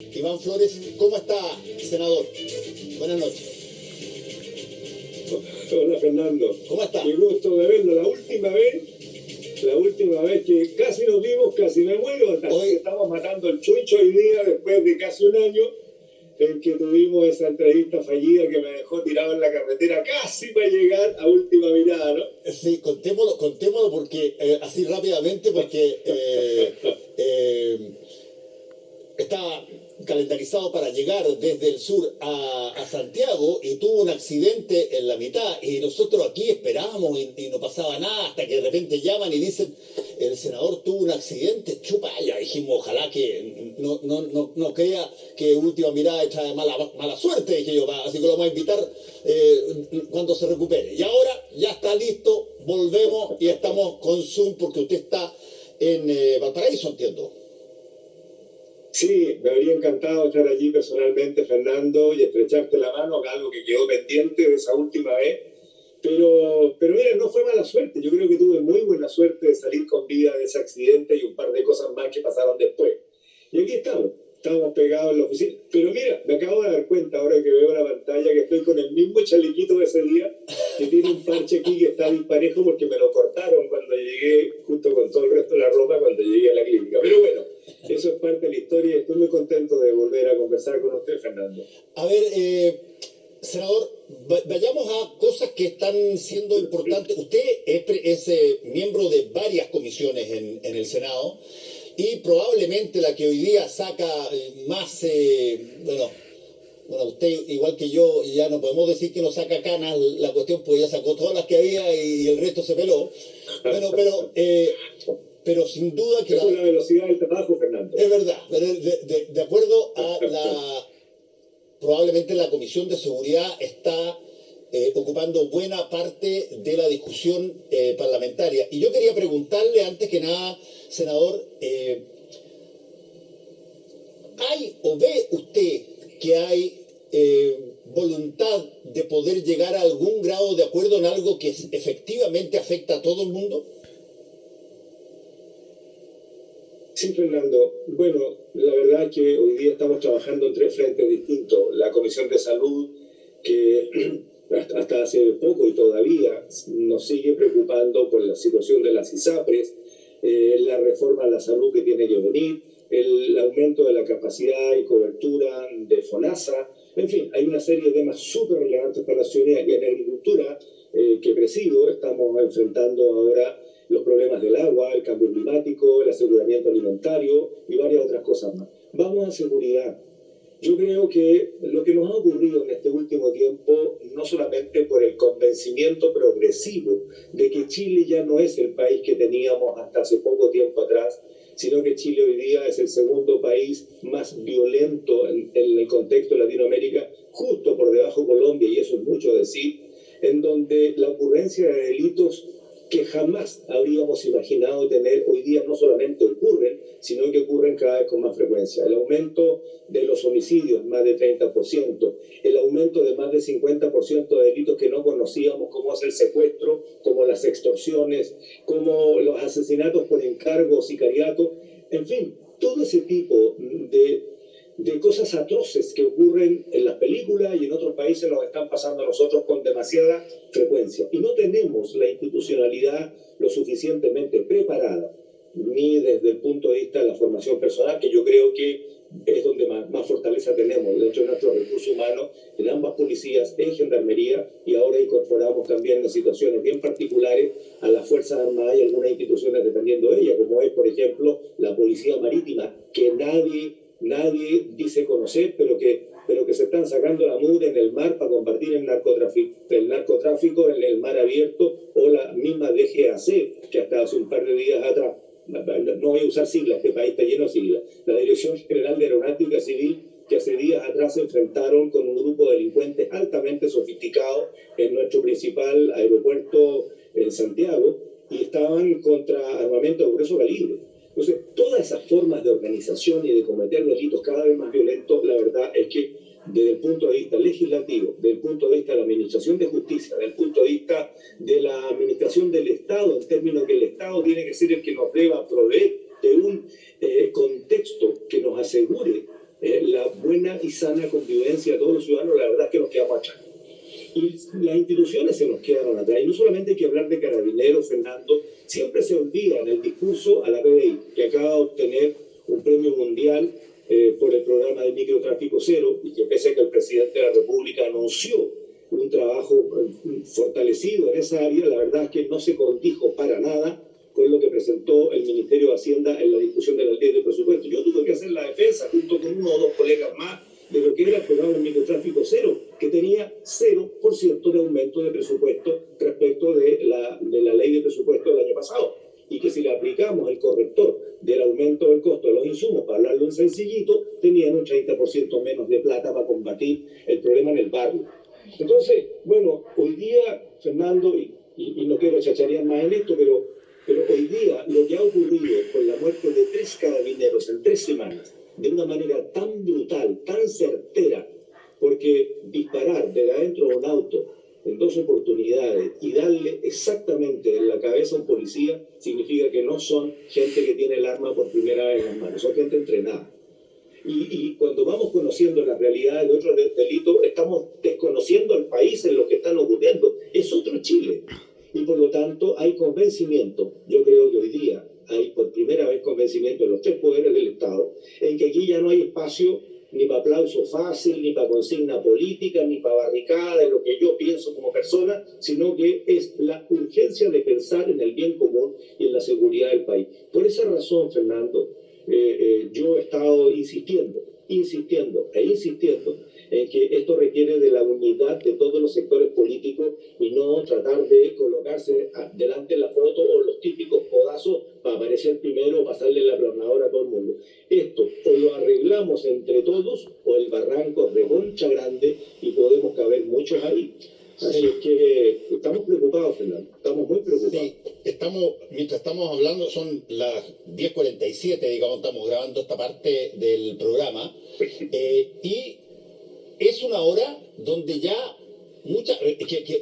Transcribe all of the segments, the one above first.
Iván Flores, ¿cómo está, senador? Buenas noches. Hola Fernando, ¿Cómo está? qué gusto de verlo. La última vez que casi nos vimos, casi me muero, hasta Hoy que estamos matando el chuncho hoy día, después de casi un año en que tuvimos esa entrevista fallida que me dejó tirado en la carretera casi para llegar a última mirada, ¿no? sí, contémoslo porque, así rápidamente, porque está calendarizado para llegar desde el sur a Santiago y tuvo un accidente en la mitad y nosotros aquí esperábamos y no pasaba nada hasta que de repente llaman y dicen el senador tuvo un accidente, chupa, ya dijimos ojalá que no crea que última mirada trae mala suerte, dije yo, así que lo vamos a invitar cuando se recupere. Y ahora ya está listo, volvemos y estamos con Zoom porque usted está en Valparaíso, entiendo. Sí, me habría encantado estar allí personalmente, Fernando, y estrecharte la mano, algo que quedó pendiente de esa última vez. Pero mira, no fue mala suerte. Yo creo que tuve muy buena suerte de salir con vida de ese accidente y un par de cosas más que pasaron después. Y aquí estamos pegados en la oficina. Pero mira, me acabo de dar cuenta ahora que veo la pantalla que estoy con el mismo chalequito de ese día, que tiene un parche aquí que está disparejo porque me lo cortaron cuando llegué, junto con todo el resto de la ropa, cuando llegué a la clínica. Pero bueno, eso es parte de la historia y estoy muy contento de volver a conversar con usted, Fernando. A ver, senador, vayamos a cosas que están siendo importantes. Usted es miembro de varias comisiones en el Senado y probablemente la que hoy día saca más, bueno, usted igual que yo, ya no podemos decir que no saca canas la cuestión, pues ya sacó todas las que había y el resto se peló. Bueno, pero sin duda que es la velocidad del trabajo, Fernando. es verdad, pero de acuerdo a probablemente la Comisión de Seguridad está ocupando buena parte de la discusión parlamentaria. Y yo quería preguntarle, antes que nada, senador, ¿hay o ve usted que hay voluntad de poder llegar a algún grado de acuerdo en algo que efectivamente afecta a todo el mundo? Sí, Fernando. Bueno, la verdad es que hoy día estamos trabajando en tres frentes distintos. La Comisión de Salud, que hasta hace poco y todavía nos sigue preocupando por la situación de las ISAPRES, la reforma a la salud que tiene que venir, el aumento de la capacidad y cobertura de FONASA. En fin, hay una serie de temas súper relevantes para la ciudadanía. Y en agricultura, que presido, estamos enfrentando ahora los problemas del agua, el cambio climático, el aseguramiento alimentario y varias otras cosas más. Vamos a seguridad. Yo creo que lo que nos ha ocurrido en este último tiempo, no solamente por el convencimiento progresivo de que Chile ya no es el país que teníamos hasta hace poco tiempo atrás, sino que Chile hoy día es el segundo país más violento en el contexto de Latinoamérica, justo por debajo de Colombia, y eso es mucho decir, en donde la ocurrencia de delitos que jamás habríamos imaginado tener hoy día no solamente ocurren, sino que ocurren cada vez con más frecuencia. El aumento de los homicidios, más de 30%, el aumento de más de 50% de delitos que no conocíamos, como es el secuestro, como las extorsiones, como los asesinatos por encargo, sicariato, en fin, todo ese tipo de cosas atroces que ocurren en las películas y en otros países nos están pasando a nosotros con demasiada frecuencia. Y no tenemos la institucionalidad lo suficientemente preparada, ni desde el punto de vista de la formación personal, que yo creo que es donde más fortaleza tenemos, dentro de nuestros recursos humanos, en ambas policías, en Gendarmería, y ahora incorporamos también en situaciones bien particulares a las Fuerzas Armadas y algunas instituciones dependiendo de ellas, como es, por ejemplo, la Policía Marítima, que nadie dice conocer, pero que se están sacando la mugre en el mar para combatir el narcotráfico en el mar abierto, o la misma DGAC, que hasta hace un par de días atrás, no voy a usar siglas, este país está lleno de siglas, la Dirección General de Aeronáutica Civil, que hace días atrás se enfrentaron con un grupo de delincuentes altamente sofisticados en nuestro principal aeropuerto en Santiago, y estaban contra armamento de grueso calibre. Entonces, todas esas formas de organización y de cometer delitos cada vez más violentos, la verdad es que desde el punto de vista legislativo, desde el punto de vista de la administración de justicia, desde el punto de vista de la administración del Estado, en términos que el Estado tiene que ser el que nos deba proveer de un contexto que nos asegure la buena y sana convivencia de todos los ciudadanos, la verdad es que nos quedamos atrás. Y las instituciones se nos quedaron atrás. Y no solamente hay que hablar de Carabineros, Fernando, siempre se olvida en el discurso a la PDI, que acaba de obtener un premio mundial por el programa de microtráfico cero, y que pese a que el presidente de la República anunció un trabajo fortalecido en esa área, la verdad es que no se condijo para nada con lo que presentó el Ministerio de Hacienda en la discusión de la ley de presupuesto. Yo tuve que hacer la defensa junto con uno o dos colegas más de lo que era el programa de microtráfico cero, que tenía 0% de aumento de presupuesto respecto de la ley de presupuesto del año pasado, y que si le aplicamos el corrector del aumento del costo de los insumos, para hablarlo en sencillito, tenían un 30% menos de plata para combatir el problema en el barrio. Entonces, bueno, hoy día, Fernando, y no quiero chacharear más en esto, pero hoy día lo que ha ocurrido con la muerte de 3 carabineros en 3 semanas, de una manera tan brutal, tan certera, porque disparar desde adentro de un auto en 2 oportunidades y darle exactamente en la cabeza a un policía, significa que no son gente que tiene el arma por primera vez en las manos, son gente entrenada. Y cuando vamos conociendo las realidades de otros delitos, estamos desconociendo al país en lo que están ocurriendo. Es otro Chile. Y por lo tanto hay convencimiento, yo creo que hoy día hay por primera vez convencimiento de los 3 poderes del Estado, en que aquí ya no hay espacio ni para aplauso fácil, ni para consigna política, ni para barricada de lo que yo pienso como persona, sino que es la urgencia de pensar en el bien común y en la seguridad del país. Por esa razón, Fernando, yo he estado insistiendo en que esto requiere de la unidad de todos los sectores políticos y no tratar de colocarse delante de la foto o los típicos codazos para aparecer primero o pasarle la planadora a todo el mundo. Esto o lo arreglamos entre todos o el barranco es reconcha grande y podemos caber muchos ahí. Así es que estamos preocupados, Fernando, estamos muy preocupados. Sí, mientras estamos hablando, son las 10:47, digamos, estamos grabando esta parte del programa, y es una hora donde ya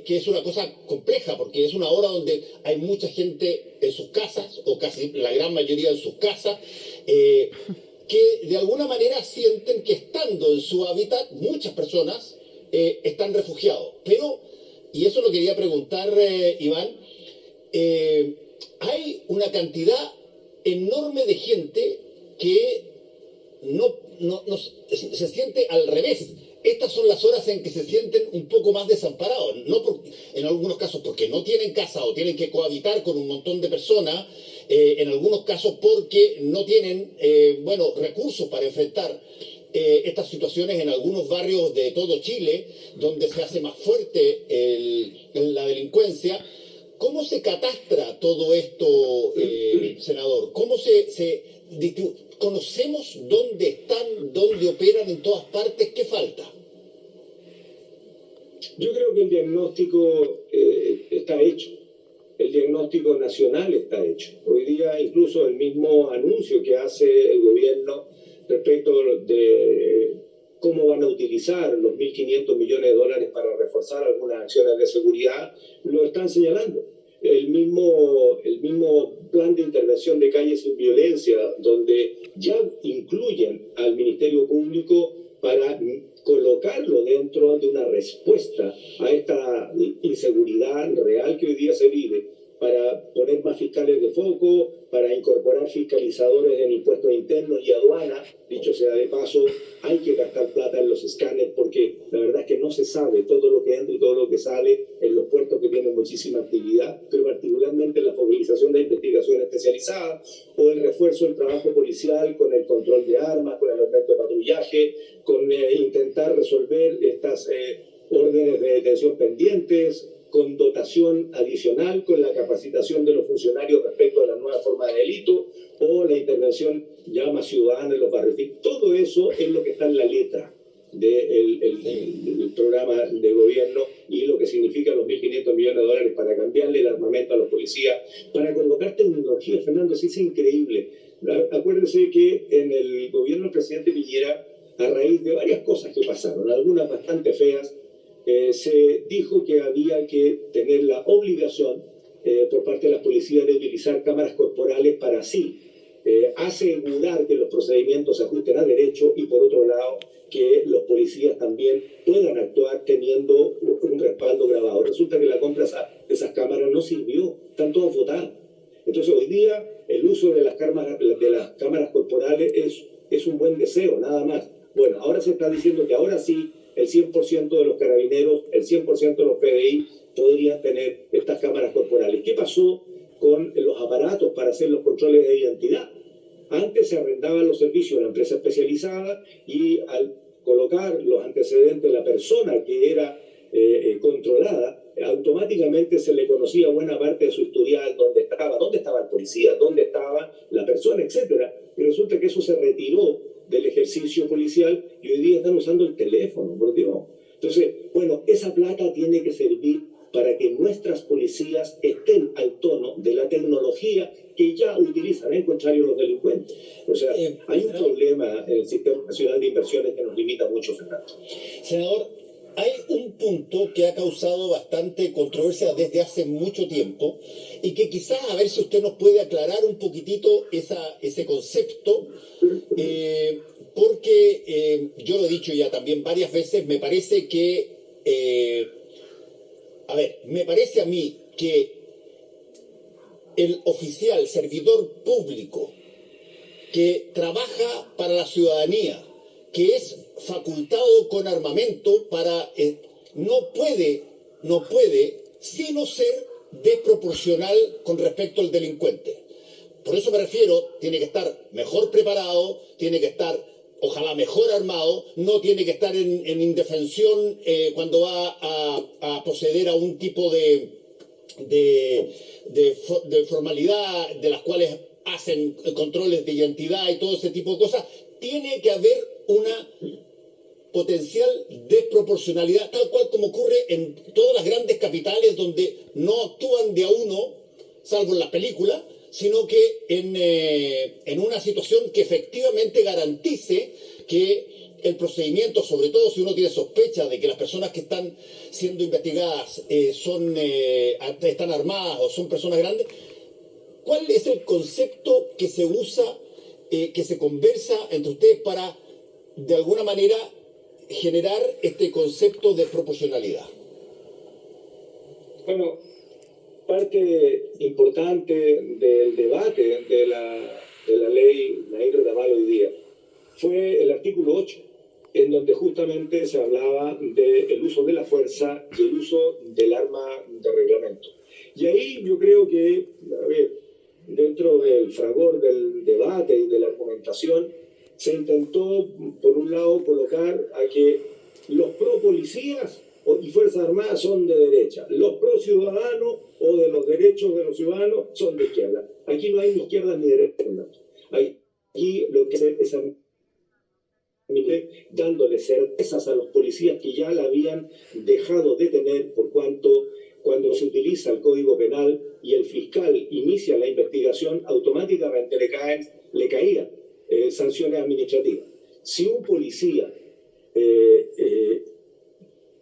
que es una cosa compleja, porque es una hora donde hay mucha gente en sus casas, o casi la gran mayoría en sus casas, que de alguna manera sienten que estando en su hábitat, muchas personas están refugiados. Pero, y eso lo quería preguntar, Iván, hay una cantidad enorme de gente que se siente al revés. Estas son las horas en que se sienten un poco más desamparados, en algunos casos porque no tienen casa o tienen que cohabitar con un montón de personas, en algunos casos porque no tienen recursos para enfrentar estas situaciones en algunos barrios de todo Chile, donde se hace más fuerte la delincuencia. ¿Cómo se catastra todo esto, senador? ¿Cómo conocemos dónde están, dónde operan en todas partes? ¿Qué falta? Yo creo que el diagnóstico está hecho. El diagnóstico nacional está hecho. Hoy día incluso el mismo anuncio que hace el gobierno respecto de cómo van a utilizar los 1.500 millones de dólares para reforzar algunas acciones de seguridad, lo están señalando. El mismo plan de intervención de calles sin violencia, donde ya incluyen al Ministerio Público para colocarlo dentro de una respuesta a esta inseguridad real que hoy día se vive, para poner más fiscales de foco, para incorporar fiscalizadores en impuestos internos y aduana. Dicho sea de paso, hay que gastar plata en los escáneres porque la verdad es que no se sabe todo lo que entra y todo lo que sale en los puertos que tienen muchísima actividad, pero particularmente la focalización de investigación especializada o el refuerzo del trabajo policial con el control de armas, con el aumento de patrullaje, con intentar resolver estas órdenes de detención pendientes, con dotación adicional, con la capacitación de los funcionarios respecto a la nueva forma de delito o la intervención ya más ciudadana en los barrios. Todo eso es lo que está en la letra del programa de gobierno y lo que significa los 1.500 millones de dólares para cambiarle el armamento a los policías, para colocar tecnología. Fernando, sí, es increíble. Acuérdense que en el gobierno del presidente Piñera, a raíz de varias cosas que pasaron, algunas bastante feas, se dijo que había que tener la obligación por parte de las policías de utilizar cámaras corporales para así asegurar que los procedimientos se ajusten a derecho y, por otro lado, que los policías también puedan actuar teniendo un respaldo grabado. Resulta que la compra de esas cámaras no sirvió, están todas votadas. Entonces, hoy día, el uso de las cámaras corporales es un buen deseo, nada más. Bueno, ahora se está diciendo que ahora sí, el 100% de los carabineros, el 100% de los PDI podrían tener estas cámaras corporales. ¿Qué pasó con los aparatos para hacer los controles de identidad? Antes se arrendaban los servicios a una empresa especializada y al colocar los antecedentes de la persona que era controlada, automáticamente se le conocía buena parte de su historial, dónde estaba el policía, dónde estaba la persona, etcétera. Y resulta que eso se retiró del ejercicio policial y hoy día están usando el teléfono, por Dios. Entonces, bueno, esa plata tiene que servir para que nuestras policías estén al tono de la tecnología que ya utilizan, en contrario los delincuentes. O sea, hay un problema en el Sistema Nacional de Inversiones que nos limita mucho, Fernando. Senador, hay un punto que ha causado bastante controversia desde hace mucho tiempo y que quizás a ver si usted nos puede aclarar un poquitito ese concepto, porque yo lo he dicho ya también varias veces, me parece que, me parece a mí que el oficial, servidor público, que trabaja para la ciudadanía, que es facultado con armamento para no puede sino ser desproporcional con respecto al delincuente. Por eso me refiero, tiene que estar mejor preparado, tiene que estar ojalá mejor armado, no tiene que estar en indefensión cuando va a proceder a un tipo de formalidad de las cuales hacen controles de identidad y todo ese tipo de cosas. Tiene que haber una potencial desproporcionalidad, tal cual como ocurre en todas las grandes capitales donde no actúan de a uno, salvo en las películas, sino que en una situación que efectivamente garantice que el procedimiento, sobre todo si uno tiene sospecha de que las personas que están siendo investigadas están armadas o son personas grandes, ¿cuál es el concepto que se usa, que se conversa entre ustedes para, de alguna manera, generar este concepto de proporcionalidad? Bueno, parte importante del debate de la ley Nair Retamal hoy día fue el artículo 8, en donde justamente se hablaba del uso de la fuerza y el uso del arma de reglamento. Y ahí yo creo que, dentro del fragor del debate y de la argumentación, se intentó, por un lado, colocar a que los pro policías y Fuerzas Armadas son de derecha, los pro ciudadanos o de los derechos de los ciudadanos son de izquierda. Aquí no hay ni izquierda ni derecha. Aquí lo que es dándole certezas a los policías que ya la habían dejado de tener, por cuanto cuando se utiliza el Código Penal y el fiscal inicia la investigación, automáticamente le caían sanciones administrativas. Si un policía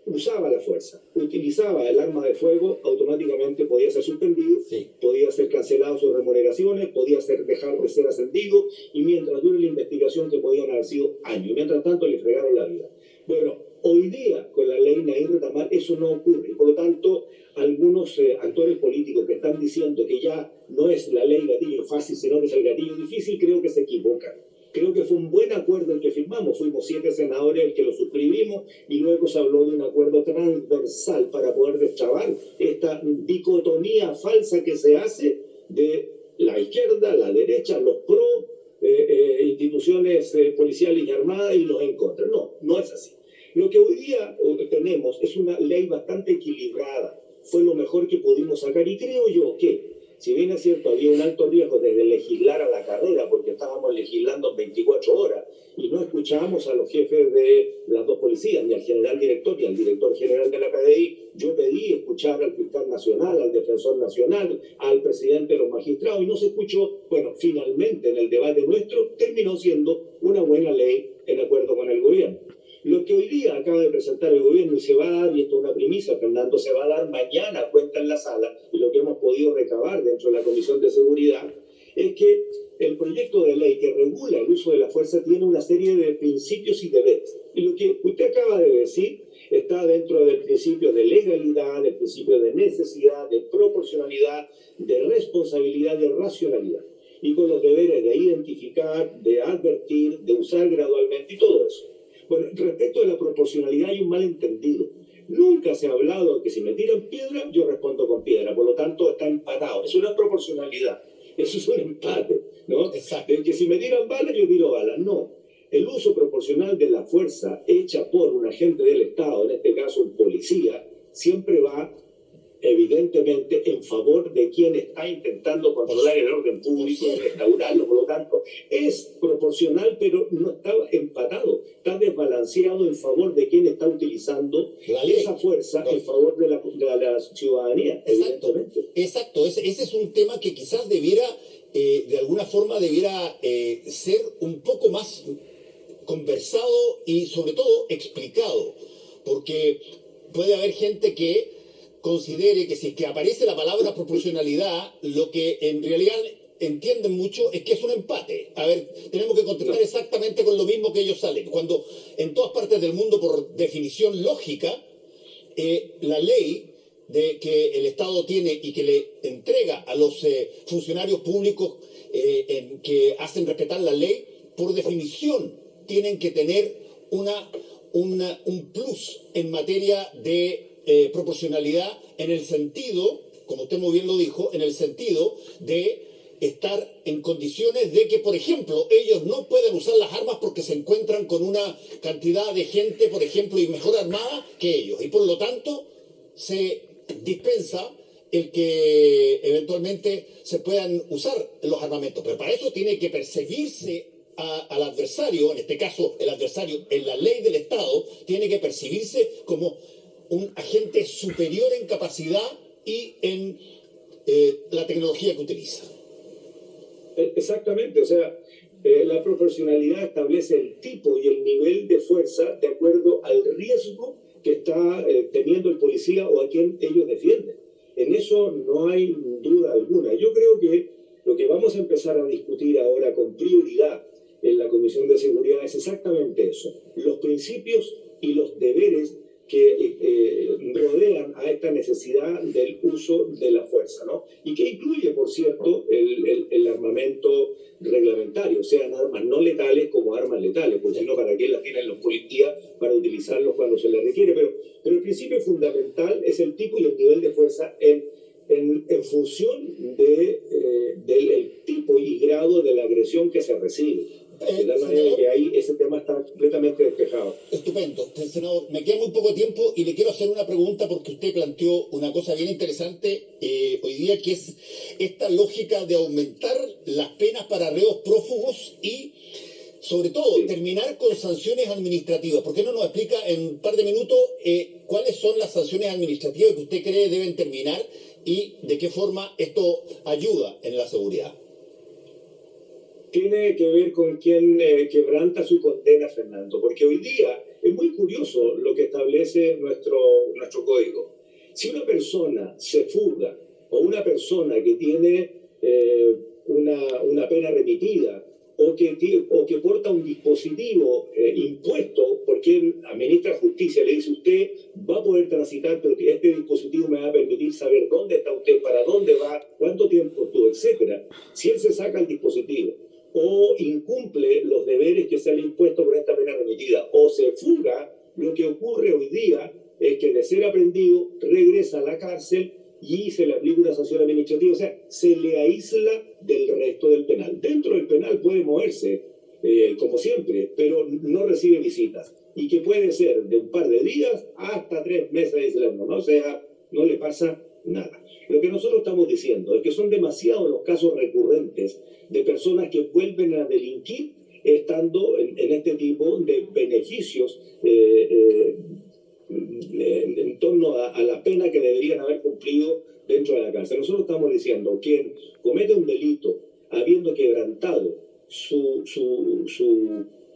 usaba la fuerza, utilizaba el arma de fuego, automáticamente podía ser suspendido, sí, podía ser cancelado sus remuneraciones, podía dejar de ser ascendido, y mientras dure la investigación, que podían haber sido años, y mientras tanto le fregaron la vida. Bueno, hoy día, con la ley Nair Retamal, eso no ocurre, y por lo tanto, algunos actores políticos que están diciendo que ya no es la ley gatillo fácil, sino que es el gatillo difícil, creo que se equivocan. Creo que fue un buen acuerdo el que firmamos, fuimos 7 senadores el que lo suscribimos, y luego se habló de un acuerdo transversal para poder destrabar esta dicotomía falsa que se hace de la izquierda, la derecha, los pro instituciones policiales y armadas y los en contra. No, no es así. Lo que hoy día tenemos es una ley bastante equilibrada, fue lo mejor que pudimos sacar, y creo yo que, si bien es cierto, había un alto riesgo de legislar a la carrera, porque estábamos legislando 24 horas y no escuchábamos a los jefes de las dos policías, ni al general director, ni al director general de la PDI. Yo pedí escuchar al fiscal nacional, al defensor nacional, al presidente de los magistrados, y no se escuchó. Bueno, finalmente en el debate nuestro terminó siendo una buena ley en acuerdo con el gobierno. Lo que hoy día acaba de presentar el gobierno y se va a dar, y esto es una primicia, Fernando, se va a dar mañana cuenta en la sala, y lo que hemos podido recabar dentro de la Comisión de Seguridad, es que el proyecto de ley que regula el uso de la fuerza tiene una serie de principios y deberes. Y lo que usted acaba de decir está dentro del principio de legalidad, del principio de necesidad, de proporcionalidad, de responsabilidad, de racionalidad. Y con los deberes de identificar, de advertir, de usar gradualmente y todo eso. Bueno, respecto de la proporcionalidad hay un malentendido. Nunca se ha hablado de que si me tiran piedra, yo respondo con piedra. Por lo tanto, está empatado. Eso no es proporcionalidad. Eso es un empate, ¿no? Exacto. De que si me tiran balas, yo tiro balas. No. El uso proporcional de la fuerza hecha por un agente del Estado, en este caso un policía, siempre va evidentemente en favor de quien está intentando controlar el orden público y restaurarlo. Por lo tanto, es proporcional, pero no está empatado, está desbalanceado en favor de quien está utilizando esa fuerza en favor de la ciudadanía, evidentemente. Exacto. Ese es un tema que quizás debiera, de alguna forma, debiera ser un poco más conversado y sobre todo explicado, porque puede haber gente que considere que si es que aparece la palabra proporcionalidad, lo que en realidad entienden mucho es que es un empate. A ver, tenemos que contestar exactamente con lo mismo que ellos salen. Cuando en todas partes del mundo, por definición lógica, la ley que el Estado tiene y que le entrega a los funcionarios públicos que hacen respetar la ley, por definición tienen que tener un plus en materia de proporcionalidad, en el sentido, como usted muy bien lo dijo, en el sentido de estar en condiciones de que, por ejemplo, ellos no pueden usar las armas porque se encuentran con una cantidad de gente, por ejemplo, y mejor armada que ellos. Y por lo tanto, se dispensa el que eventualmente se puedan usar los armamentos. Pero para eso tiene que perseguirse al adversario, en este caso el adversario en la ley del Estado, tiene que percibirse como un agente superior en capacidad y en la tecnología que utiliza. Exactamente, o sea, la proporcionalidad establece el tipo y el nivel de fuerza de acuerdo al riesgo que está teniendo el policía o a quien ellos defienden. En eso no hay duda alguna. Yo creo que lo que vamos a empezar a discutir ahora con prioridad en la Comisión de Seguridad es exactamente eso, los principios y los deberes que rodean a esta necesidad del uso de la fuerza, ¿no? Y que incluye, por cierto, el armamento reglamentario, sean armas no letales como armas letales, porque si no, ¿para qué las tienen los policías para utilizarlos cuando se les requiere? Pero el principio fundamental es el tipo y el nivel de fuerza en función del tipo y grado de la agresión que se recibe. De tal manera que ahí ese tema está completamente despejado. Estupendo. Senador, me queda muy poco tiempo y le quiero hacer una pregunta porque usted planteó una cosa bien interesante hoy día, que es esta lógica de aumentar las penas para reos prófugos y, sobre todo, terminar con sanciones administrativas. ¿Por qué no nos explica en un par de minutos cuáles son las sanciones administrativas que usted cree deben terminar y de qué forma esto ayuda en la seguridad? Tiene que ver con quien quebranta su condena, Fernando, porque hoy día es muy curioso lo que establece nuestro código. Si una persona se fuga o una persona que tiene una pena remitida o que porta un dispositivo impuesto por quien administra justicia, le dice: usted va a poder transitar, pero este dispositivo me va a permitir saber dónde está usted, para dónde va, cuánto tiempo estuvo, etcétera. Si él se saca el dispositivo o incumple los deberes que se han impuesto por esta pena remitida o se fuga, lo que ocurre hoy día es que, de ser aprendido, regresa a la cárcel y se le aplica una sanción administrativa. O sea, se le aísla del resto del penal. Dentro del penal puede moverse, como siempre, pero no recibe visitas. Y que puede ser de un par de días hasta 3 meses aislando, ¿no? O sea, no le pasa nada. Lo que nosotros estamos diciendo es que son demasiados los casos recurrentes de personas que vuelven a delinquir estando en este tipo de beneficios en torno a la pena que deberían haber cumplido dentro de la cárcel. Nosotros estamos diciendo: quien comete un delito habiendo quebrantado su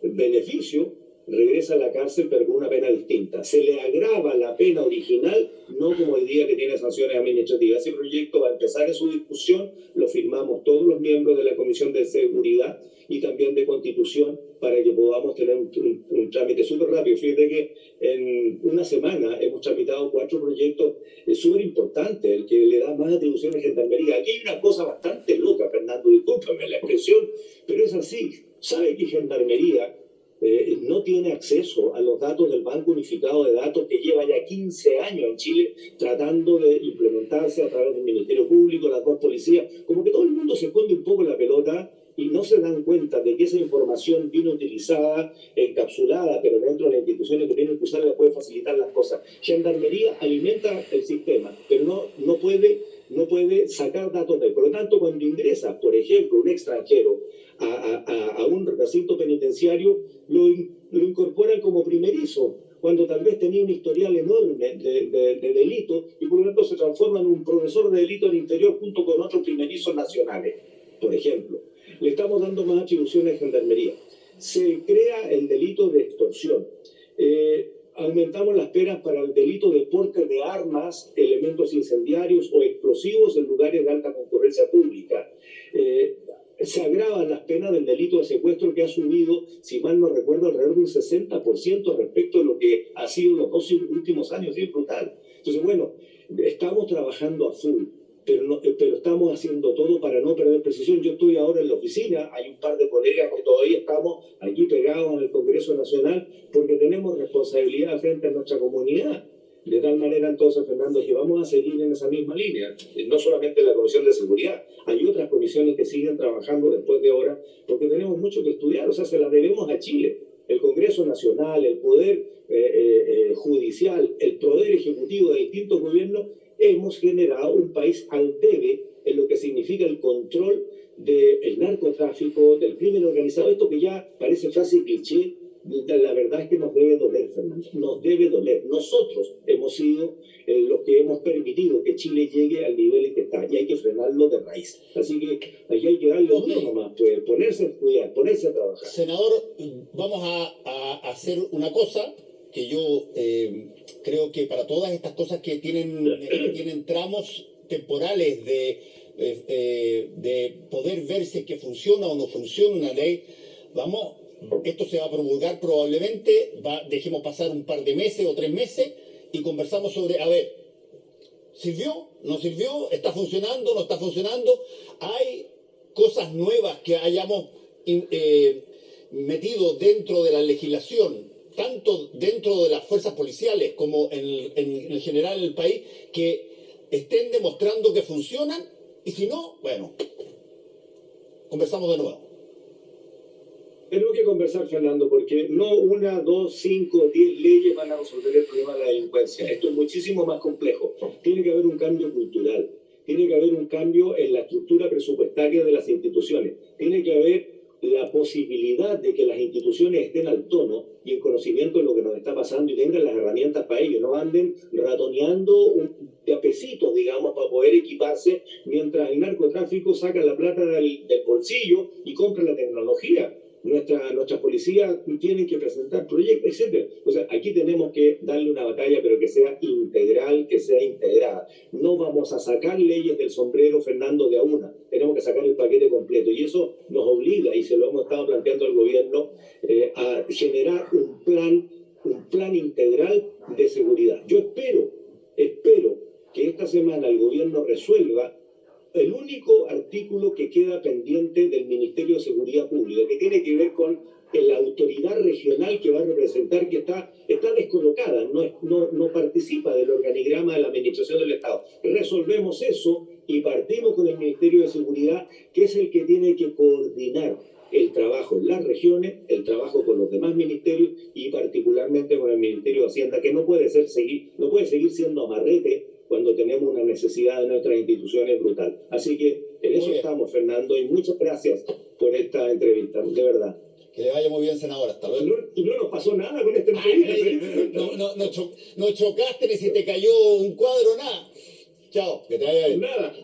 beneficio regresa a la cárcel pero con una pena distinta. Se le agrava la pena original, no como hoy día que tiene sanciones administrativas. Ese proyecto va a empezar en su discusión, lo firmamos todos los miembros de la Comisión de Seguridad y también de Constitución para que podamos tener un trámite súper rápido. Fíjate que en una semana hemos tramitado 4 proyectos súper importantes, el que le da más atribuciones a Gendarmería. Aquí hay una cosa bastante loca, Fernando, discúlpame la expresión, pero es así. ¿Sabe que Gendarmería no tiene acceso a los datos del Banco Unificado de Datos que lleva ya 15 años en Chile tratando de implementarse a través del Ministerio Público, las 2 policías? Como que todo el mundo se esconde un poco en la pelota y no se dan cuenta de que esa información vino utilizada, encapsulada, pero dentro de las instituciones que tienen que usar le puede facilitar las cosas. Gendarmería alimenta el sistema, pero no puede sacar datos de él. Por lo tanto, cuando ingresa, por ejemplo, un extranjero a un recinto penitenciario, lo incorporan como primerizo, cuando tal vez tenía un historial enorme de delito y por lo tanto se transforma en un profesor de delito al interior junto con otros primerizos nacionales, por ejemplo. Le estamos dando más atribuciones a Gendarmería. Se crea el delito de extorsión. Aumentamos las penas para el delito de porte de armas, elementos incendiarios o explosivos en lugares de alta concurrencia pública. Se agravan las penas del delito de secuestro, que ha subido, si mal no recuerdo, alrededor de un 60% respecto a lo que ha sido los 2 últimos años. Es brutal. Entonces, bueno, estamos trabajando a full, pero estamos haciendo todo para no perder precisión. Yo estoy ahora en la oficina, hay un par de colegas que todavía estamos aquí pegados en el Congreso Nacional porque tenemos responsabilidad frente a nuestra comunidad. De tal manera, entonces, Fernando, que vamos a seguir en esa misma línea. No solamente la Comisión de Seguridad, hay otras comisiones que siguen trabajando después de horas, porque tenemos mucho que estudiar, o sea, se la debemos a Chile. El Congreso Nacional, el Poder Judicial, el Poder Ejecutivo de distintos gobiernos, hemos generado un país al debe en lo que significa el control del narcotráfico, del crimen organizado, esto que ya parece frase cliché. La verdad es que nos debe doler, Fernando, nos debe doler. Nosotros hemos sido los que hemos permitido que Chile llegue al nivel en que está y hay que frenarlo de raíz. Así que aquí hay que darle duro nomás, pues, ponerse a estudiar, ponerse a trabajar. Senador, vamos a hacer una cosa que yo creo que para todas estas cosas que tienen tramos temporales de poder ver si es que funciona o no funciona una ley, esto se va a promulgar probablemente, dejemos pasar un par de meses o 3 meses y conversamos sobre, a ver, ¿sirvió? ¿No sirvió? ¿Está funcionando? ¿No está funcionando? ¿Hay cosas nuevas que hayamos metido dentro de la legislación, tanto dentro de las fuerzas policiales como en general el país, que estén demostrando que funcionan? Y si no, bueno, conversamos de nuevo. Tenemos que conversar, Fernando, porque no 1, 2, 5, 10 leyes van a resolver el problema de la delincuencia. Esto es muchísimo más complejo. Tiene que haber un cambio cultural, tiene que haber un cambio en la estructura presupuestaria de las instituciones, tiene que haber la posibilidad de que las instituciones estén al tono y en conocimiento de lo que nos está pasando y tengan las herramientas para ello, no anden ratoneando de a pesitos, digamos, para poder equiparse, mientras el narcotráfico saca la plata del bolsillo y compra la tecnología. Nuestras policías tienen que presentar proyectos, etc. O sea, aquí tenemos que darle una batalla, pero que sea integral, que sea integrada. No vamos a sacar leyes del sombrero, Fernando, de a una. Tenemos que sacar el paquete completo. Y eso nos obliga, y se lo hemos estado planteando al gobierno, a generar un plan integral de seguridad. Yo espero que esta semana el gobierno resuelva el único artículo que queda pendiente del Ministerio de Seguridad Pública, que tiene que ver con la autoridad regional que va a representar, que está descolocada, no participa del organigrama de la Administración del Estado. Resolvemos eso y partimos con el Ministerio de Seguridad, que es el que tiene que coordinar el trabajo en las regiones, el trabajo con los demás ministerios y particularmente con el Ministerio de Hacienda, que no puede seguir siendo amarrete cuando tenemos una necesidad de nuestras instituciones brutal. Así que en eso estamos, Fernando, y muchas gracias por esta entrevista, de verdad. Que le vaya muy bien, senador. Hasta luego. No nos pasó nada con esta entrevista. No chocaste ni si te cayó un cuadro, nada. Chao, que te vaya bien. Nada.